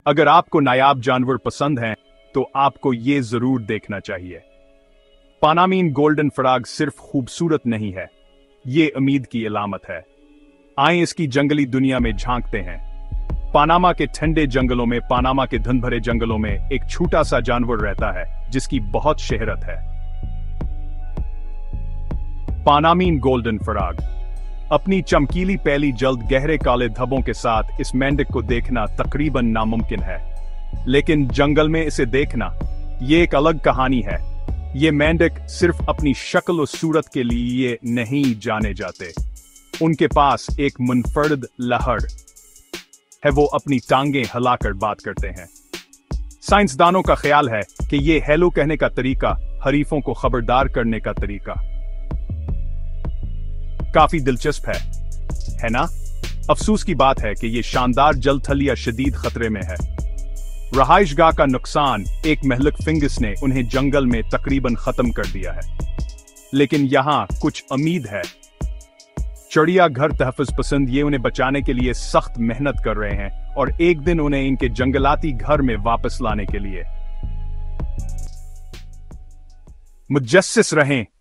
अगर आपको नायाब जानवर पसंद हैं तो आपको ये जरूर देखना चाहिए। पानामीन गोल्डन फ्रॉग सिर्फ खूबसूरत नहीं है, ये उम्मीद की अलामत है। आइए इसकी जंगली दुनिया में झांकते हैं। पानामा के ठंडे जंगलों में, पानामा के धुंध भरे जंगलों में एक छोटा सा जानवर रहता है जिसकी बहुत शोहरत है। पानामीन गोल्डन फ्रॉग। अपनी चमकीली पहली जल्द गहरे काले धब्बों के साथ इस मेंढक को देखना तकरीबन नामुमकिन है, लेकिन जंगल में इसे देखना ये एक अलग कहानी है। ये मेंढक सिर्फ अपनी शक्ल और सूरत के लिए नहीं जाने जाते, उनके पास एक मुनफरद लहर है, वो अपनी टांगें हिलाकर बात करते हैं। साइंसदानों का ख्याल है कि ये हेलो कहने का तरीका हरीफों को खबरदार करने का तरीका काफी दिलचस्प है ना? अफसोस की बात है कि ये शानदार जलथलिया शदीद खतरे में है। रहाइशगाह का नुकसान, एक महलक फंगस ने उन्हें जंगल में तकरीबन खत्म कर दिया है, लेकिन यहां कुछ उम्मीद है। चिड़ियाघर तहफ़्फ़ुज़ पसंद ये उन्हें बचाने के लिए सख्त मेहनत कर रहे हैं और एक दिन उन्हें इनके जंगलाती घर में वापस लाने के लिए मुजस्सिस रहें।